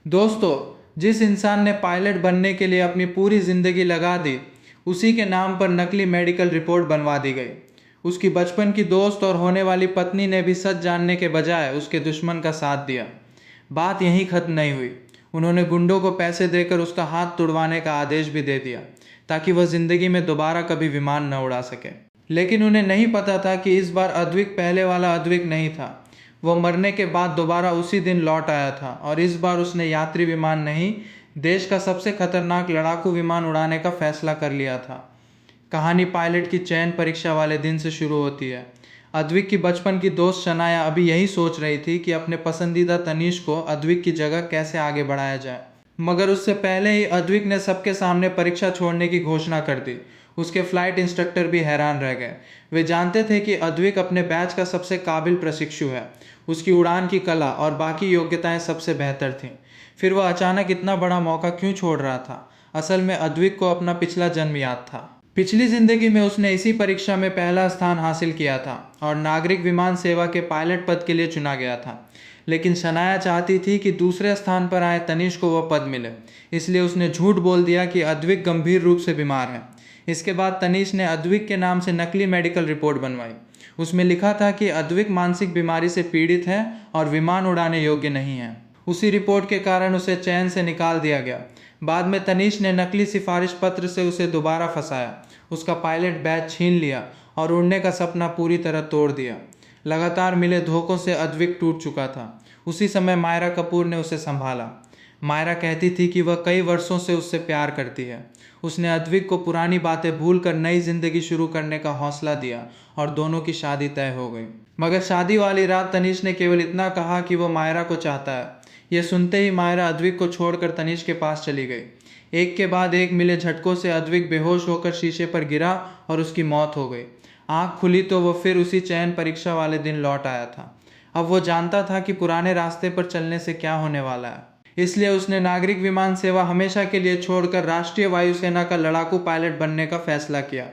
दोस्तों, जिस इंसान ने पायलट बनने के लिए अपनी पूरी ज़िंदगी लगा दी, उसी के नाम पर नकली मेडिकल रिपोर्ट बनवा दी गई। उसकी बचपन की दोस्त और होने वाली पत्नी ने भी सच जानने के बजाय उसके दुश्मन का साथ दिया। बात यहीं खत्म नहीं हुई। उन्होंने गुंडों को पैसे देकर उसका हाथ तुड़वाने का आदेश भी दे दिया, ताकि वह ज़िंदगी में दोबारा कभी विमान न उड़ा सके। लेकिन उन्हें नहीं पता था कि इस बार अद्विक पहले वाला अद्विक नहीं था। वो मरने के बाद दोबारा उसी दिन लौट आया था, और इस बार उसने यात्री विमान नहीं, देश का सबसे खतरनाक लड़ाकू विमान उड़ाने का फैसला कर लिया था। कहानी पायलट की चयन परीक्षा वाले दिन से शुरू होती है। अद्विक की बचपन की दोस्त शनाया अभी यही सोच रही थी कि अपने पसंदीदा तनीष को अद्विक की जगह कैसे आगे बढ़ाया जाए। मगर उससे पहले ही अद्विक ने सबके सामने परीक्षा छोड़ने की घोषणा कर दी। उसके फ्लाइट इंस्ट्रक्टर भी हैरान रह गए। वे जानते थे कि अद्विक अपने बैच का सबसे काबिल प्रशिक्षु है। उसकी उड़ान की कला और बाकी योग्यताएं सबसे बेहतर थीं। फिर वह अचानक इतना बड़ा मौका क्यों छोड़ रहा था? असल में अद्विक को अपना पिछला जन्म याद था। पिछली जिंदगी में उसने इसी परीक्षा में पहला स्थान हासिल किया था और नागरिक विमान सेवा के पायलट पद के लिए चुना गया था। लेकिन शनाया चाहती थी कि दूसरे स्थान पर आए तनीष को वह पद मिले, इसलिए उसने झूठ बोल दिया कि अद्विक गंभीर रूप से बीमार है। इसके बाद तनीष ने अद्विक के नाम से नकली मेडिकल रिपोर्ट बनवाई। उसमें लिखा था कि अद्विक मानसिक बीमारी से पीड़ित है और विमान उड़ाने योग्य नहीं है। उसी रिपोर्ट के कारण उसे चयन से निकाल दिया गया। बाद में तनीष ने नकली सिफारिश पत्र से उसे दोबारा फंसाया, उसका पायलट बैच छीन लिया और उड़ने का सपना पूरी तरह तोड़ दिया। लगातार मिले धोखों से अद्विक टूट चुका था। उसी समय मायरा कपूर ने उसे संभाला। मायरा कहती थी कि वह कई वर्षों से उससे प्यार करती है। उसने अद्विक को पुरानी बातें भूलकर नई जिंदगी शुरू करने का हौसला दिया और दोनों की शादी तय हो गई। मगर शादी वाली रात तनीष ने केवल इतना कहा कि वो मायरा को चाहता है। यह सुनते ही मायरा अद्विक को छोड़कर तनीष के पास चली गई। एक के बाद एक मिले झटकों से अद्विक बेहोश होकर शीशे पर गिरा और उसकी मौत हो गई। आँख खुली तो वह फिर उसी चयन परीक्षा वाले दिन लौट आया था। अब वो जानता था कि पुराने रास्ते पर चलने से क्या होने वाला है। इसलिए उसने नागरिक विमान सेवा हमेशा के लिए छोड़कर राष्ट्रीय वायुसेना का लड़ाकू पायलट बनने का फैसला किया।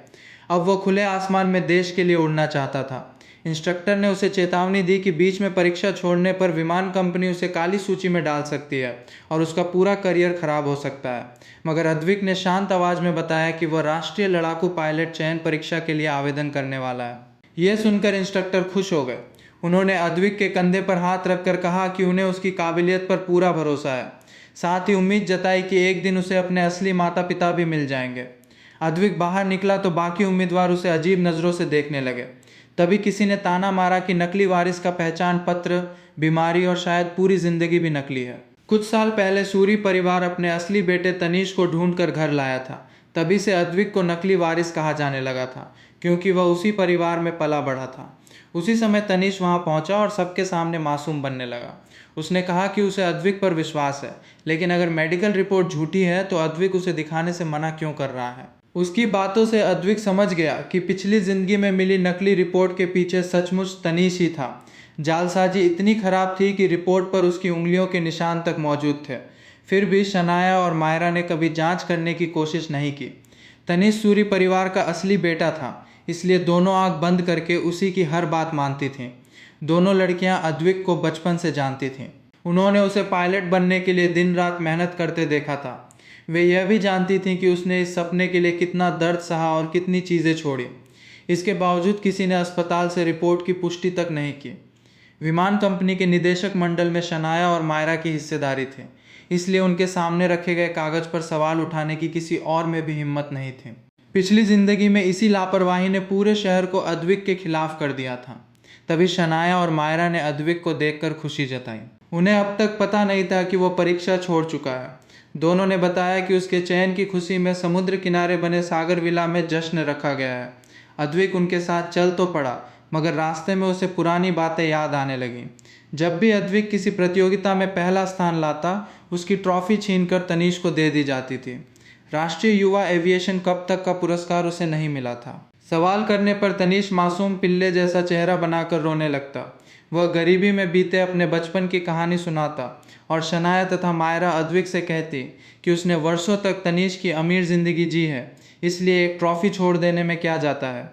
अब वो खुले आसमान में देश के लिए उड़ना चाहता था। इंस्ट्रक्टर ने उसे चेतावनी दी कि बीच में परीक्षा छोड़ने पर विमान कंपनी उसे काली सूची में डाल सकती है और उसका पूरा करियर खराब हो सकता है। मगर अद्विक ने शांत आवाज में बताया कि वह राष्ट्रीय लड़ाकू पायलट चयन परीक्षा के लिए आवेदन करने वाला है। यह सुनकर इंस्ट्रक्टर खुश हो गए। उन्होंने अद्विक के कंधे पर हाथ रखकर कहा कि उन्हें उसकी काबिलियत पर पूरा भरोसा है। साथ ही उम्मीद जताई कि एक दिन उसे अपने असली माता पिता भी मिल जाएंगे। अद्विक बाहर निकला तो बाकी उम्मीदवार उसे अजीब नज़रों से देखने लगे। तभी किसी ने ताना मारा कि नकली वारिस का पहचान पत्र, बीमारी और शायद पूरी जिंदगी भी नकली है। कुछ साल पहले सूरी परिवार अपने असली बेटे तनीष को ढूंढकर घर लाया था। तभी से अद्विक को नकली वारिस कहा जाने लगा था, क्योंकि वह उसी परिवार में पला बढ़ा था। उसी समय तनीष वहां पहुंचा और सबके सामने मासूम बनने लगा। उसने कहा कि उसे अद्विक पर विश्वास है, लेकिन अगर मेडिकल रिपोर्ट झूठी है तो अद्विक उसे दिखाने से मना क्यों कर रहा है। उसकी बातों से अद्विक समझ गया कि पिछली जिंदगी में मिली नकली रिपोर्ट के पीछे सचमुच तनीष ही था। जालसाजी इतनी खराब थी कि रिपोर्ट पर उसकी उंगलियों के निशान तक मौजूद थे। फिर भी शनाया और मायरा ने कभी जांच करने की कोशिश नहीं की। तनीष सूरी परिवार का असली बेटा था, इसलिए दोनों आंख बंद करके उसी की हर बात मानती थीं। दोनों लड़कियां अद्विक को बचपन से जानती थीं। उन्होंने उसे पायलट बनने के लिए दिन रात मेहनत करते देखा था। वे यह भी जानती थीं कि उसने इस सपने के लिए कितना दर्द सहा और कितनी चीज़ें छोड़ी। इसके बावजूद किसी ने अस्पताल से रिपोर्ट की पुष्टि तक नहीं की। विमान कंपनी के निदेशक मंडल में शनाया और मायरा की हिस्सेदारी थी, इसलिए उनके सामने रखे गए कागज पर सवाल उठाने की किसी और में भी हिम्मत नहीं थी। पिछली जिंदगी में इसी लापरवाही ने पूरे शहर को अद्विक के खिलाफ कर दिया था। तभी शनाया और मायरा ने अद्विक को देखकर खुशी जताई। उन्हें अब तक पता नहीं था कि वो परीक्षा छोड़ चुका है। दोनों ने बताया कि उसके चयन की खुशी में समुद्र किनारे बने सागर विला में जश्न रखा गया है। अद्विक उनके साथ चल तो पड़ा, मगर रास्ते में उसे पुरानी बातें याद आने लगीं। जब भी अद्विक किसी प्रतियोगिता में पहला स्थान लाता, उसकी ट्रॉफी छीनकर तनीष को दे दी जाती थी। राष्ट्रीय युवा एविएशन कप तक का पुरस्कार उसे नहीं मिला था। सवाल करने पर तनीष मासूम पिल्ले जैसा चेहरा बनाकर रोने लगता। वह गरीबी में बीते अपने बचपन की कहानी सुनाता और शनाया तथा मायरा अद्विक से कहती कि उसने वर्षों तक तनीष की अमीर जिंदगी जी है, इसलिए एक ट्रॉफी छोड़ देने में क्या जाता है।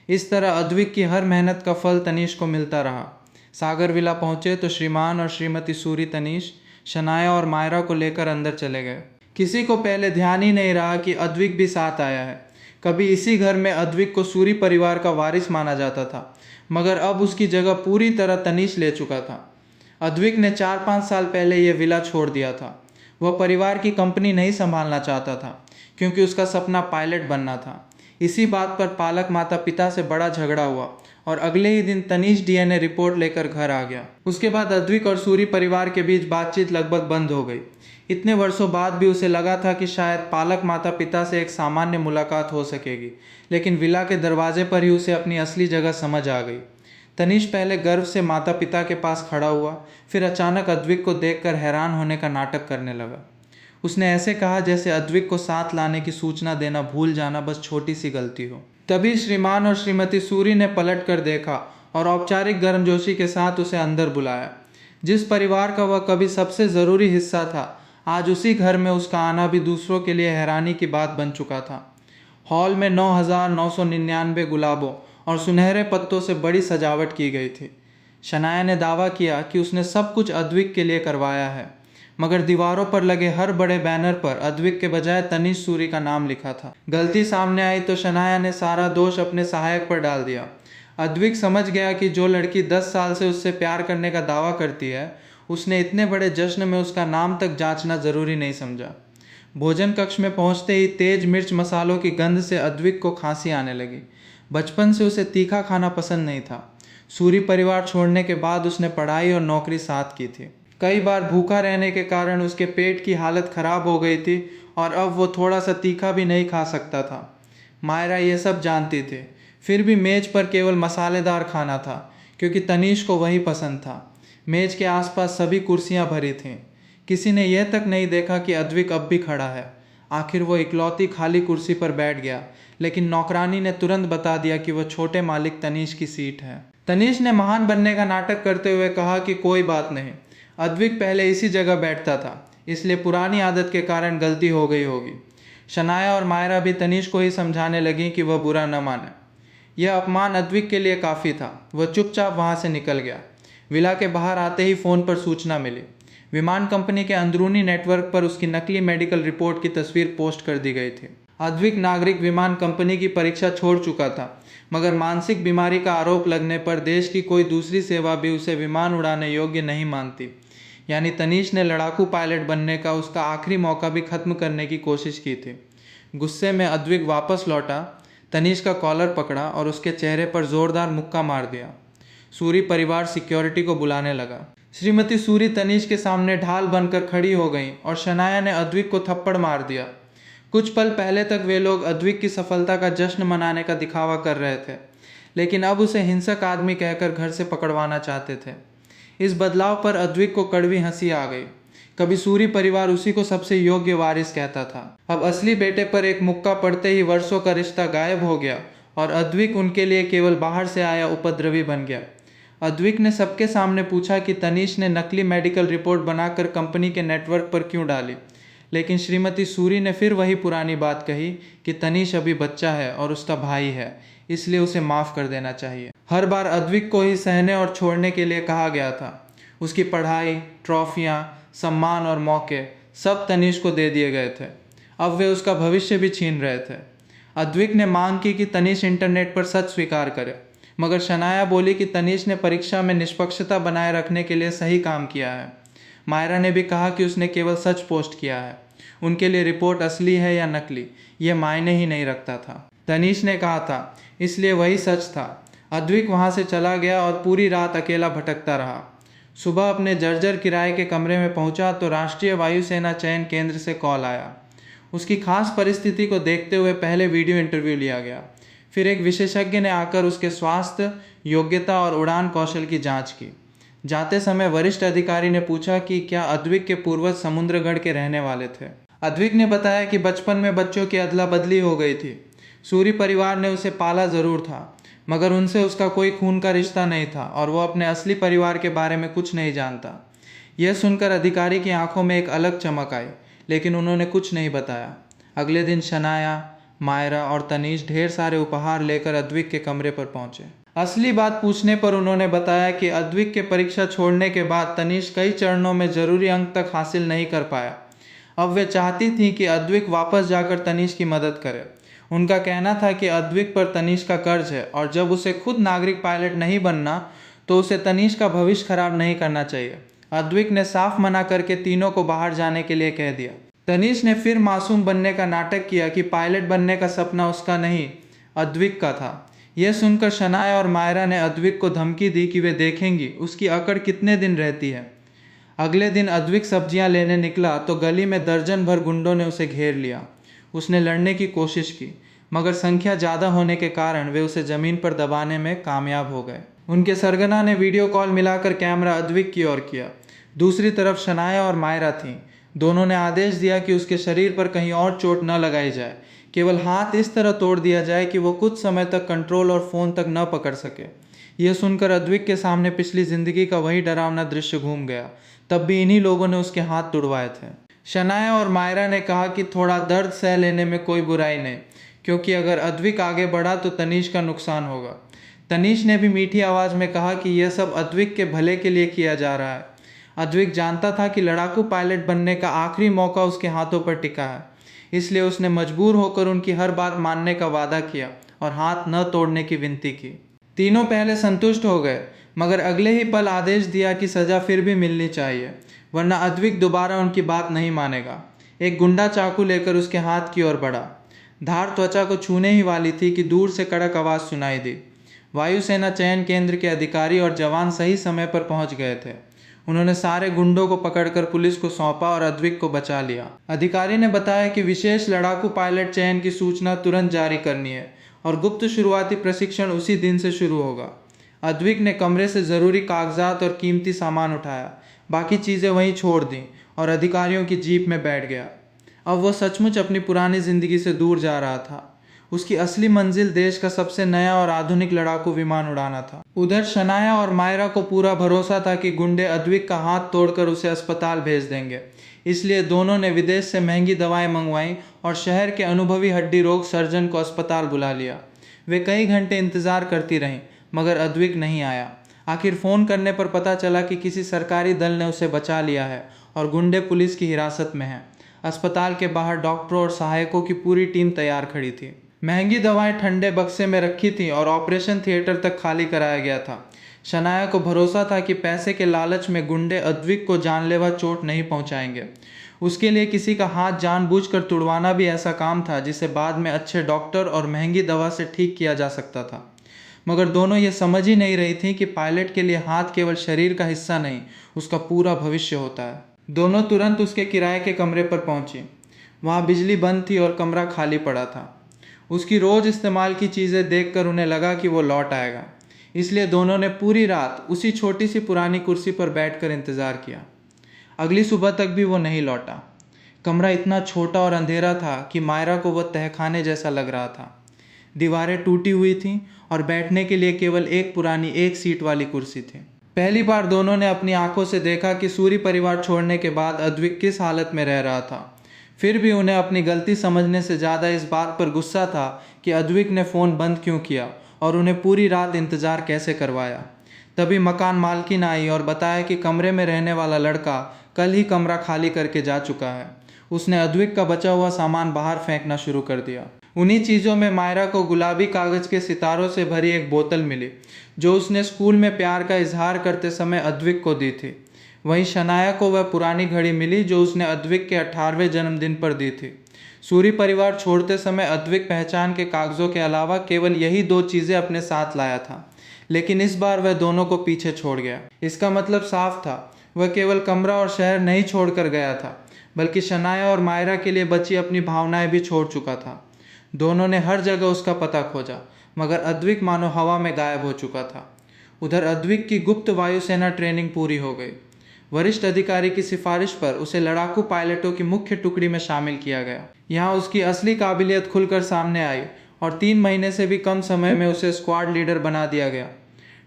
इस तरह अद्विक की हर मेहनत का फल तनीष को मिलता रहा। सागर विला पहुँचे तो श्रीमान और श्रीमती सूरी तनीष शनाया और मायरा को लेकर अंदर चले गए। किसी को पहले ध्यान ही नहीं रहा कि अद्विक भी साथ आया है। कभी इसी घर में अद्विक को सूरी परिवार का वारिस माना जाता था, मगर अब उसकी जगह पूरी तरह तनीश ले चुका था। अद्विक ने 4-5 साल पहले यह विला छोड़ दिया था। वह परिवार की कंपनी नहीं संभालना चाहता था, क्योंकि उसका सपना पायलट बनना था। इसी बात पर पालक माता पिता से बड़ा झगड़ा हुआ और अगले ही दिन तनीश डीएनए रिपोर्ट लेकर घर आ गया। उसके बाद अद्विक और सूरी परिवार के बीच बातचीत लगभग बंद हो गई। इतने वर्षों बाद भी उसे लगा था कि शायद पालक माता पिता से एक सामान्य मुलाकात हो सकेगी, लेकिन विला के दरवाजे पर ही उसे अपनी असली जगह समझ आ गई। तनीश पहले गर्व से माता पिता के पास खड़ा हुआ, फिर अचानक अद्विक को देखकर हैरान होने का नाटक करने लगा। उसने ऐसे कहा जैसे अद्विक को साथ लाने की सूचना देना भूल जाना बस छोटी सी गलती हो। तभी श्रीमान और श्रीमती सूरी ने पलट कर देखा और औपचारिक गर्मजोशी के साथ उसे अंदर बुलाया। जिस परिवार का वह कभी सबसे ज़रूरी हिस्सा था, आज उसी घर में उसका आना भी दूसरों के लिए हैरानी की बात बन चुका था। हॉल में 9,999 गुलाबों और सुनहरे पत्तों से बड़ी सजावट की गई थी। शनाया ने दावा किया कि उसने सब कुछ अद्विक के लिए करवाया है, मगर दीवारों पर लगे हर बड़े बैनर पर अद्विक के बजाय तनीश सूरी का नाम लिखा था। गलती सामने आई तो शनाया ने सारा दोष अपने सहायक पर डाल दिया। अद्विक समझ गया कि जो लड़की 10 साल से उससे प्यार करने का दावा करती है, उसने इतने बड़े जश्न में उसका नाम तक जांचना ज़रूरी नहीं समझा। भोजन कक्ष में पहुंचते ही तेज मिर्च मसालों की गंध से अद्विक को खांसी आने लगी। बचपन से उसे तीखा खाना पसंद नहीं था। सूरी परिवार छोड़ने के बाद उसने पढ़ाई और नौकरी साथ की थी। कई बार भूखा रहने के कारण उसके पेट की हालत खराब हो गई थी और अब वो थोड़ा सा तीखा भी नहीं खा सकता था। मायरा ये सब जानती थी, फिर भी मेज पर केवल मसालेदार खाना था, क्योंकि तनीश को वही पसंद था। मेज के आसपास सभी कुर्सियां भरी थीं। किसी ने यह तक नहीं देखा कि अद्विक अब भी खड़ा है। आखिर वो इकलौती खाली कुर्सी पर बैठ गया, लेकिन नौकरानी ने तुरंत बता दिया कि वह छोटे मालिक तनीश की सीट है। तनीश ने महान बनने का नाटक करते हुए कहा कि कोई बात नहीं, अद्विक पहले इसी जगह बैठता था, इसलिए पुरानी आदत के कारण गलती हो गई होगी। शनाया और मायरा भी तनीश को ही समझाने लगी कि वह बुरा न माने। यह अपमान अद्विक के लिए काफ़ी था। वह चुपचाप वहाँ से निकल गया। विला के बाहर आते ही फ़ोन पर सूचना मिली। विमान कंपनी के अंदरूनी नेटवर्क पर उसकी नकली मेडिकल रिपोर्ट की तस्वीर पोस्ट कर दी गई थी। अद्विक नागरिक विमान कंपनी की परीक्षा छोड़ चुका था, मगर मानसिक बीमारी का आरोप लगने पर देश की कोई दूसरी सेवा भी उसे विमान उड़ाने योग्य नहीं मानती। यानी तनीश ने लड़ाकू पायलट बनने का उसका आखिरी मौका भी खत्म करने की कोशिश की थी। गुस्से में अद्विक वापस लौटा, तनीश का कॉलर पकड़ा और उसके चेहरे पर जोरदार मुक्का मार दिया। सूरी परिवार सिक्योरिटी को बुलाने लगा। श्रीमती सूरी तनीश के सामने ढाल बनकर खड़ी हो गईं और शनाया ने अद्विक को थप्पड़ मार दिया। कुछ पल पहले तक वे लोग अद्विक की सफलता का जश्न मनाने का दिखावा कर रहे थे, लेकिन अब उसे हिंसक आदमी कहकर घर से पकड़वाना चाहते थे। इस बदलाव पर अद्विक को कड़वी हंसी आ गई। कभी सूरी परिवार उसी को सबसे योग्य वारिस कहता था। अब असली बेटे पर एक मुक्का पड़ते ही वर्षों का रिश्ता गायब हो गया और अद्विक उनके लिए केवल बाहर से आया उपद्रवी बन गया। अद्विक ने सबके सामने पूछा कि तनीश ने नकली मेडिकल रिपोर्ट बनाकर कंपनी के नेटवर्क पर क्यों डाली, लेकिन श्रीमती सूरी ने फिर वही पुरानी बात कही कि तनीश अभी बच्चा है और उसका भाई है, इसलिए उसे माफ़ कर देना चाहिए। हर बार अद्विक को ही सहने और छोड़ने के लिए कहा गया था। उसकी पढ़ाई, ट्रॉफियाँ, सम्मान और मौके सब तनीश को दे दिए गए थे। अब वे उसका भविष्य भी छीन रहे थे। अद्विक ने मांग की कि तनीश इंटरनेट पर सच स्वीकार करे, मगर शनाया बोली कि तनीश ने परीक्षा में निष्पक्षता बनाए रखने के लिए सही काम किया है। मायरा ने भी कहा कि उसने केवल सच पोस्ट किया है। उनके लिए रिपोर्ट असली है या नकली, ये मायने ही नहीं रखता था। तनीश ने कहा था, इसलिए वही सच था। अद्विक वहाँ से चला गया और पूरी रात अकेला भटकता रहा। सुबह अपने जर्जर किराए के कमरे में पहुंचा तो राष्ट्रीय वायुसेना चयन केंद्र से कॉल आया। उसकी खास परिस्थिति को देखते हुए पहले वीडियो इंटरव्यू लिया गया, फिर एक विशेषज्ञ ने आकर उसके स्वास्थ्य, योग्यता और उड़ान कौशल की जांच की। जाते समय वरिष्ठ अधिकारी ने पूछा कि क्या अद्विक के पूर्वज समुद्रगढ़ के रहने वाले थे। अद्विक ने बताया कि बचपन में बच्चों की अदला बदली हो गई थी। सूरी परिवार ने उसे पाला ज़रूर था, मगर उनसे उसका कोई खून का रिश्ता नहीं था और वो अपने असली परिवार के बारे में कुछ नहीं जानता। यह सुनकर अधिकारी की आंखों में एक अलग चमक आई, लेकिन उन्होंने कुछ नहीं बताया। अगले दिन शनाया, मायरा और तनीश ढेर सारे उपहार लेकर अद्विक के कमरे पर पहुंचे। असली बात पूछने पर उन्होंने बताया कि अद्विक के परीक्षा छोड़ने के बाद तनीष कई चरणों में जरूरी अंक तक हासिल नहीं कर पाया। अब वे चाहती थी कि अद्विक वापस जाकर तनीष की मदद करे। उनका कहना था कि अद्विक पर तनीष का कर्ज है और जब उसे खुद नागरिक पायलट नहीं बनना तो उसे तनीष का भविष्य खराब नहीं करना चाहिए। अद्विक ने साफ मना करके तीनों को बाहर जाने के लिए कह दिया। तनीष ने फिर मासूम बनने का नाटक किया कि पायलट बनने का सपना उसका नहीं, अद्विक का था। यह सुनकर शनाया और मायरा ने अद्विक को धमकी दी कि वे देखेंगी उसकी अकड़ कितने दिन रहती है। अगले दिन अद्विक सब्जियां लेने निकला तो गली में दर्जन भर गुंडों ने उसे घेर लिया। उसने लड़ने की कोशिश की मगर संख्या ज़्यादा होने के कारण वे उसे ज़मीन पर दबाने में कामयाब हो गए। उनके सरगना ने वीडियो कॉल मिलाकर कैमरा अद्विक की ओर किया। दूसरी तरफ शनाया और मायरा थीं। दोनों ने आदेश दिया कि उसके शरीर पर कहीं और चोट न लगाई जाए, केवल हाथ इस तरह तोड़ दिया जाए कि वो कुछ समय तक कंट्रोल और फ़ोन तक न पकड़ सके। यह सुनकर अद्विक के सामने पिछली ज़िंदगी का वही डरावना दृश्य घूम गया। तब भी इन्हीं लोगों ने उसके हाथ तुड़वाए थे। शनाया और मायरा ने कहा कि थोड़ा दर्द सह लेने में कोई बुराई नहीं, क्योंकि अगर अद्विक आगे बढ़ा तो तनीष का नुकसान होगा। तनीष ने भी मीठी आवाज़ में कहा कि यह सब अद्विक के भले के लिए किया जा रहा है। अद्विक जानता था कि लड़ाकू पायलट बनने का आखिरी मौका उसके हाथों पर टिका है, इसलिए उसने मजबूर होकर उनकी हर बात मानने का वादा किया और हाथ न तोड़ने की विनती की। तीनों पहले संतुष्ट हो गए मगर अगले ही पल आदेश दिया कि सज़ा फिर भी मिलनी चाहिए, वरना अद्विक दोबारा उनकी बात नहीं मानेगा। एक गुंडा चाकू लेकर उसके हाथ की ओर बढ़ा। धार त्वचा को छूने ही वाली थी कि दूर से कड़क आवाज़ सुनाई दी। वायुसेना चयन केंद्र के अधिकारी और जवान सही समय पर पहुंच गए थे। उन्होंने सारे गुंडों को पकड़कर पुलिस को सौंपा और अद्विक को बचा लिया। अधिकारी ने बताया कि विशेष लड़ाकू पायलट चयन की सूचना तुरंत जारी करनी है और गुप्त शुरुआती प्रशिक्षण उसी दिन से शुरू होगा। अद्विक ने कमरे से ज़रूरी कागजात और कीमती सामान उठाया, बाकी चीज़ें वहीं छोड़ दीं और अधिकारियों की जीप में बैठ गया। अब वो सचमुच अपनी पुरानी ज़िंदगी से दूर जा रहा था। उसकी असली मंजिल देश का सबसे नया और आधुनिक लड़ाकू विमान उड़ाना था। उधर शनाया और मायरा को पूरा भरोसा था कि गुंडे अद्विक का हाथ तोड़कर उसे अस्पताल भेज देंगे, इसलिए दोनों ने विदेश से महंगी दवाएं मंगवाईं और शहर के अनुभवी हड्डी रोग सर्जन को अस्पताल बुला लिया। वे कई घंटे इंतज़ार करती रहीं मगर अद्विक नहीं आया। आखिर फ़ोन करने पर पता चला कि किसी सरकारी दल ने उसे बचा लिया है और गुंडे पुलिस की हिरासत में हैं। अस्पताल के बाहर डॉक्टरों और सहायकों की पूरी टीम तैयार खड़ी थी। महंगी दवाएं ठंडे बक्से में रखी थीं और ऑपरेशन थिएटर तक खाली कराया गया था। शनाया को भरोसा था कि पैसे के लालच में गुंडे अद्विक को जानलेवा चोट नहीं पहुंचाएंगे। उसके लिए किसी का हाथ जानबूझकर तुड़वाना भी ऐसा काम था जिसे बाद में अच्छे डॉक्टर और महंगी दवा से ठीक किया जा सकता था। मगर दोनों ये समझ ही नहीं रही थी कि पायलट के लिए हाथ केवल शरीर का हिस्सा नहीं, उसका पूरा भविष्य होता है। दोनों तुरंत उसके किराए के कमरे पर पहुंची। वहाँ बिजली बंद थी और कमरा खाली पड़ा था। उसकी रोज़ इस्तेमाल की चीज़ें देखकर उन्हें लगा कि वो लौट आएगा, इसलिए दोनों ने पूरी रात उसी छोटी सी पुरानी कुर्सी पर बैठकर इंतज़ार किया। अगली सुबह तक भी वो नहीं लौटा। कमरा इतना छोटा और अंधेरा था कि मायरा को वह तहखाने जैसा लग रहा था। दीवारें टूटी हुई थीं और बैठने के लिए केवल एक पुरानी एक सीट वाली कुर्सी थी। पहली बार दोनों ने अपनी आंखों से देखा कि सूरी परिवार छोड़ने के बाद अद्विक किस हालत में रह रहा था। फिर भी उन्हें अपनी गलती समझने से ज़्यादा इस बात पर गुस्सा था कि अद्विक ने फ़ोन बंद क्यों किया और उन्हें पूरी रात इंतज़ार कैसे करवाया। तभी मकान मालकिन आई और बताया कि कमरे में रहने वाला लड़का कल ही कमरा खाली करके जा चुका है। उसने अद्विक का बचा हुआ सामान बाहर फेंकना शुरू कर दिया। उन्हीं चीज़ों में मायरा को गुलाबी कागज़ के सितारों से भरी एक बोतल मिली जो उसने स्कूल में प्यार का इजहार करते समय अद्विक को दी थी। वहीं शनाया को वह पुरानी घड़ी मिली जो उसने अद्विक के 18वें जन्मदिन पर दी थी। सूरी परिवार छोड़ते समय अद्विक पहचान के कागज़ों के अलावा केवल यही 2 चीज़ें अपने साथ लाया था, लेकिन इस बार वह दोनों को पीछे छोड़ गया। इसका मतलब साफ था, वह केवल कमरा और शहर नहीं छोड़कर गया था, बल्कि शनाया और मायरा के लिए बची अपनी भावनाएं भी छोड़ चुका था। दोनों ने हर जगह उसका पता खोजा, मगर अद्विक मानो हवा में गायब हो चुका था। उधर अद्विक की गुप्त वायुसेना ट्रेनिंग पूरी हो गई। वरिष्ठ अधिकारी की सिफारिश पर उसे लड़ाकू पायलटों की मुख्य टुकड़ी में शामिल किया गया। यहाँ उसकी असली काबिलियत खुलकर सामने आई और 3 महीने से भी कम समय में उसे स्क्वाड लीडर बना दिया गया।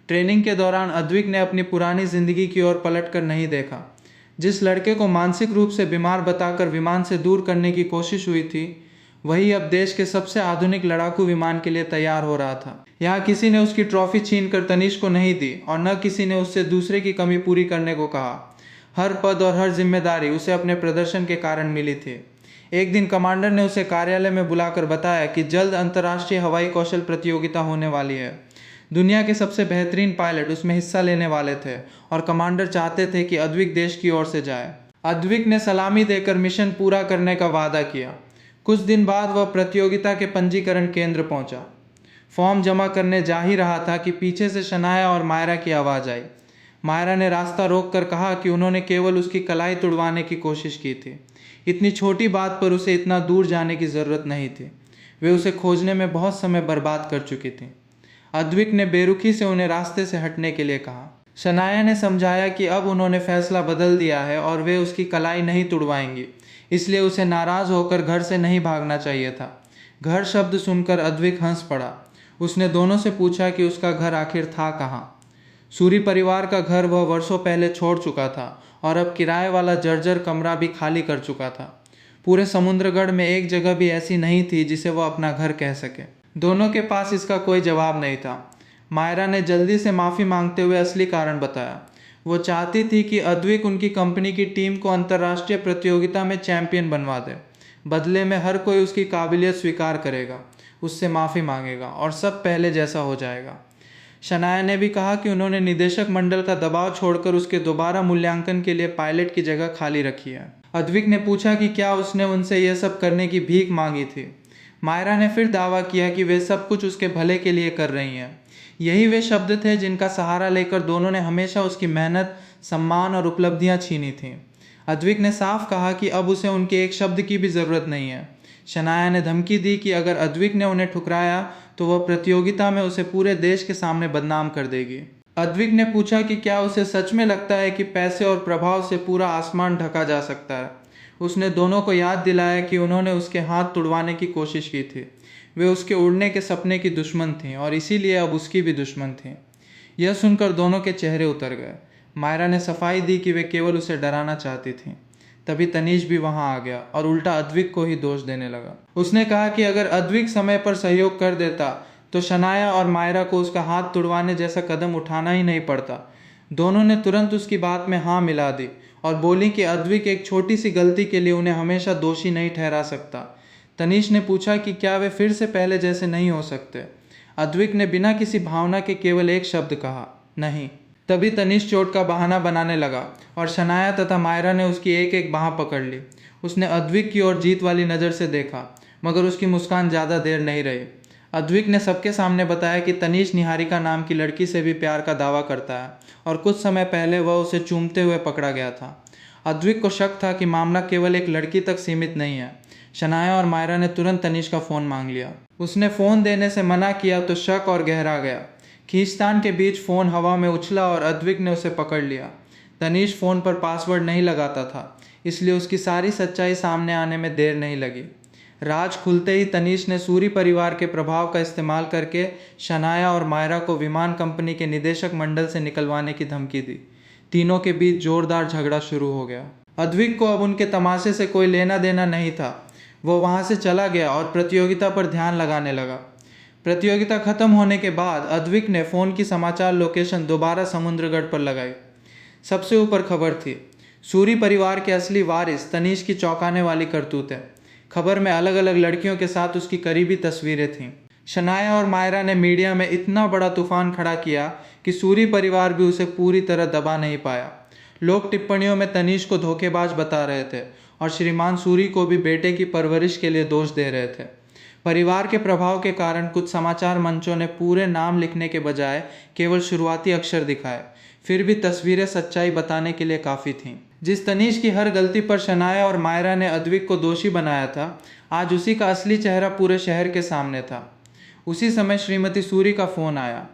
ट्रेनिंग के दौरान अद्विक ने अपनी पुरानी ज़िंदगी की ओर पलटकर नहीं देखा। जिस लड़के को मानसिक रूप से बीमार बताकर विमान से दूर करने की कोशिश हुई थी, वही अब देश के सबसे आधुनिक लड़ाकू विमान के लिए तैयार हो रहा था। यहाँ किसी ने उसकी ट्रॉफी छीनकर तनिष को नहीं दी और न किसी ने उससे दूसरे की कमी पूरी करने को कहा। हर पद और हर जिम्मेदारी उसे अपने प्रदर्शन के कारण मिली थी। एक दिन कमांडर ने उसे कार्यालय में बुलाकर बताया कि जल्द अंतर्राष्ट्रीय हवाई कौशल प्रतियोगिता होने वाली है। दुनिया के सबसे बेहतरीन पायलट उसमें हिस्सा लेने वाले थे और कमांडर चाहते थे कि अद्विक देश की ओर से जाए। अद्विक ने सलामी देकर मिशन पूरा करने का वादा किया। कुछ दिन बाद वह प्रतियोगिता के पंजीकरण केंद्र पहुंचा। फॉर्म जमा करने जा ही रहा था कि पीछे से शनाया और मायरा की आवाज़ आई। मायरा ने रास्ता रोककर कहा कि उन्होंने केवल उसकी कलाई तुड़वाने की कोशिश की थी। इतनी छोटी बात पर उसे इतना दूर जाने की ज़रूरत नहीं थी। वे उसे खोजने में बहुत समय बर्बाद कर चुकी थी। अद्विक ने बेरुखी से उन्हें रास्ते से हटने के लिए कहा। शनाया ने समझाया कि अब उन्होंने फैसला बदल दिया है और वे उसकी कलाई नहीं तुड़वाएंगी, इसलिए उसे नाराज़ होकर घर से नहीं भागना चाहिए था। घर शब्द सुनकर अद्विक हंस पड़ा। उसने दोनों से पूछा कि उसका घर आखिर था कहाँ। सूरी परिवार का घर वह वर्षों पहले छोड़ चुका था और अब किराए वाला जर्जर कमरा भी खाली कर चुका था। पूरे समुद्रगढ़ में एक जगह भी ऐसी नहीं थी जिसे वह अपना घर कह सके। दोनों के पास इसका कोई जवाब नहीं था। मायरा ने जल्दी से माफ़ी मांगते हुए असली कारण बताया। वो चाहती थी कि अद्विक उनकी कंपनी की टीम को अंतर्राष्ट्रीय प्रतियोगिता में चैंपियन बनवा दे। बदले में हर कोई उसकी काबिलियत स्वीकार करेगा, उससे माफ़ी मांगेगा और सब पहले जैसा हो जाएगा। शनाया ने भी कहा कि उन्होंने निदेशक मंडल का दबाव छोड़कर उसके दोबारा मूल्यांकन के लिए पायलट की जगह खाली रखी है। अद्विक ने पूछा कि क्या उसने उनसे यह सब करने की भीख मांगी थी। मायरा ने फिर दावा किया कि वे सब कुछ उसके भले के लिए कर रही हैं। यही वे शब्द थे जिनका सहारा लेकर दोनों ने हमेशा उसकी मेहनत, सम्मान और उपलब्धियां छीनी थीं। अद्विक ने साफ कहा कि अब उसे उनके एक शब्द की भी ज़रूरत नहीं है। शनाया ने धमकी दी कि अगर अद्विक ने उन्हें ठुकराया तो वह प्रतियोगिता में उसे पूरे देश के सामने बदनाम कर देगी। अद्विक ने पूछा कि क्या उसे सच में लगता है कि पैसे और प्रभाव से पूरा आसमान ढका जा सकता है। उसने दोनों को याद दिलाया कि उन्होंने उसके हाथ तुड़वाने की कोशिश की थी। वे उसके उड़ने के सपने की दुश्मन थीं और इसीलिए अब उसकी भी दुश्मन थीं। यह सुनकर दोनों के चेहरे उतर गए। मायरा ने सफाई दी कि वे केवल उसे डराना चाहती थीं। तभी तनीष भी वहां आ गया और उल्टा अद्विक को ही दोष देने लगा। उसने कहा कि अगर अद्विक समय पर सहयोग कर देता तो शनाया और मायरा को उसका हाथ तुड़वाने जैसा कदम उठाना ही नहीं पड़ता। दोनों ने तुरंत उसकी बात में हाँ मिला दी और बोली कि अद्विक एक छोटी सी गलती के लिए उन्हें हमेशा दोषी नहीं ठहरा सकता। तनीष ने पूछा कि क्या वे फिर से पहले जैसे नहीं हो सकते। अद्विक ने बिना किसी भावना के केवल एक शब्द कहा, नहीं। तभी तनीष चोट का बहाना बनाने लगा और शनाया तथा मायरा ने उसकी एक एक बाँह पकड़ ली। उसने अद्विक की ओर जीत वाली नज़र से देखा, मगर उसकी मुस्कान ज़्यादा देर नहीं रही। अद्विक ने सबके सामने बताया कि तनीष निहारिका नाम की लड़की से भी प्यार का दावा करता है और कुछ समय पहले वह उसे चूमते हुए पकड़ा गया था। अद्विक को शक था कि मामला केवल एक लड़की तक सीमित नहीं है। शनाया और मायरा ने तुरंत तनीष का फ़ोन मांग लिया। उसने फ़ोन देने से मना किया तो शक और गहरा गया। खींचतान के बीच फ़ोन हवा में उछला और अद्विक ने उसे पकड़ लिया। तनीष फ़ोन पर पासवर्ड नहीं लगाता था, इसलिए उसकी सारी सच्चाई सामने आने में देर नहीं लगी। राज खुलते ही तनीष ने सूरी परिवार के प्रभाव का इस्तेमाल करके शनाया और मायरा को विमान कंपनी के निदेशक मंडल से निकलवाने की धमकी दी। तीनों के बीच जोरदार झगड़ा शुरू हो गया। अद्विक को अब उनके तमाशे से कोई लेना देना नहीं था। वो वहाँ से चला गया और प्रतियोगिता पर ध्यान लगाने लगा। प्रतियोगिता खत्म होने के बाद अद्विक ने फ़ोन की समाचार लोकेशन दोबारा समुद्रगढ़ पर लगाई। सबसे ऊपर खबर थी, सूरी परिवार के असली वारिस तनीष की चौंकाने वाली करतूतें। खबर में अलग अलग लड़कियों के साथ उसकी करीबी तस्वीरें थीं। शनाया और मायरा ने मीडिया में इतना बड़ा तूफान खड़ा किया कि सूरी परिवार भी उसे पूरी तरह दबा नहीं पाया। लोग टिप्पणियों में तनीष को धोखेबाज बता रहे थे और श्रीमान सूरी को भी बेटे की परवरिश के लिए दोष दे रहे थे। परिवार के प्रभाव के कारण कुछ समाचार मंचों ने पूरे नाम लिखने के बजाय केवल शुरुआती अक्षर दिखाए। फिर भी तस्वीरें सच्चाई बताने के लिए काफ़ी थीं। जिस तनीष की हर गलती पर शनाया और मायरा ने अद्विक को दोषी बनाया था, आज उसी का असली चेहरा पूरे शहर के सामने था। उसी समय श्रीमती सूरी का फ़ोन आया।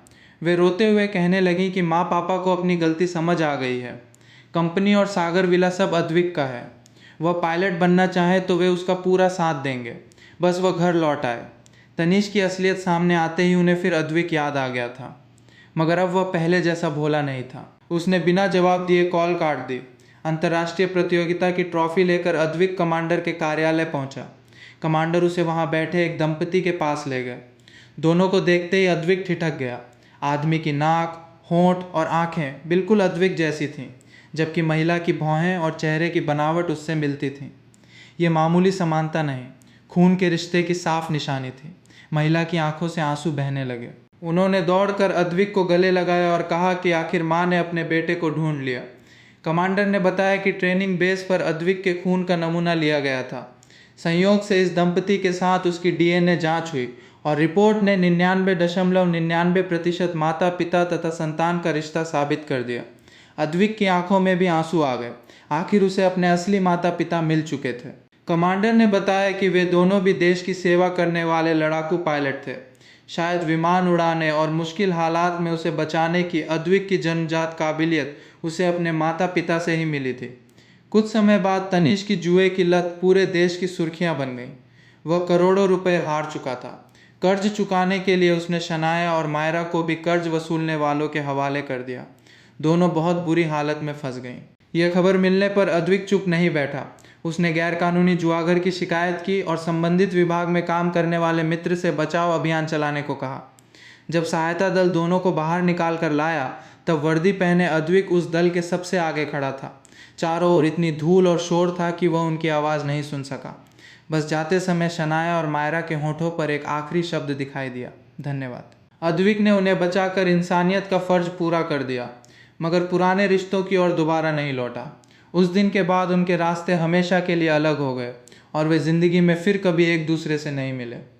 वे रोते हुए कहने लगीं कि माँ पापा को अपनी गलती समझ आ गई है। कंपनी और सागर विला सब अद्विक का है। वह पायलट बनना चाहे तो वे उसका पूरा साथ देंगे, बस वह घर लौट आए। तनीष की असलियत सामने आते ही उन्हें फिर अद्विक याद आ गया था, मगर अब वह पहले जैसा भोला नहीं था। उसने बिना जवाब दिए कॉल काट दी। अंतर्राष्ट्रीय प्रतियोगिता की ट्रॉफी लेकर अद्विक कमांडर के कार्यालय पहुंचा। कमांडर उसे वहाँ बैठे एक दंपति के पास ले गए। दोनों को देखते ही अद्विक ठिठक गया। आदमी की नाक, होंठ और आंखें बिल्कुल अद्विक जैसी थीं, जबकि महिला की भौहें और चेहरे की बनावट उससे मिलती थीं। ये मामूली समानता नहीं, खून के रिश्ते की साफ निशानी थी। महिला की आंखों से आंसू बहने लगे। उन्होंने दौड़कर अद्विक को गले लगाया और कहा कि आखिर माँ ने अपने बेटे को ढूंढ लिया। कमांडर ने बताया कि ट्रेनिंग बेस पर अद्विक के खून का नमूना लिया गया था। संयोग से इस दंपति के साथ उसकी डीएनए जांच हुई और रिपोर्ट ने 99.99% माता पिता तथा संतान का रिश्ता साबित कर दिया। अद्विक की आंखों में भी आंसू आ गए। आखिर उसे अपने असली माता पिता मिल चुके थे। कमांडर ने बताया कि वे दोनों भी देश की सेवा करने वाले लड़ाकू पायलट थे। शायद विमान उड़ाने और मुश्किल हालात में उसे बचाने की अद्विक की जन्मजात काबिलियत उसे अपने माता पिता से ही मिली थी। कुछ समय बाद तनिष की जुए की लत पूरे देश की सुर्खियां बन गई। वह करोड़ों रुपए हार चुका था। कर्ज चुकाने के लिए उसने शनाया और मायरा को भी कर्ज वसूलने वालों के हवाले कर दिया। दोनों बहुत बुरी हालत में फंस गईं। यह खबर मिलने पर अद्विक चुप नहीं बैठा। उसने गैरकानूनी जुआगर की शिकायत की और संबंधित विभाग में काम करने वाले मित्र से बचाव अभियान चलाने को कहा। जब सहायता दल दोनों को बाहर निकाल कर लाया, तब वर्दी पहने अद्विक उस दल के सबसे आगे खड़ा था। चारों ओर इतनी धूल और शोर था कि वह उनकी आवाज़ नहीं सुन सका। बस जाते समय शनाया और मायरा के होठों पर एक आखिरी शब्द दिखाई दिया, धन्यवाद। अद्विक ने उन्हें बचाकर इंसानियत का फर्ज पूरा कर दिया, मगर पुराने रिश्तों की ओर दोबारा नहीं लौटा। उस दिन के बाद उनके रास्ते हमेशा के लिए अलग हो गए और वे ज़िंदगी में फिर कभी एक दूसरे से नहीं मिले।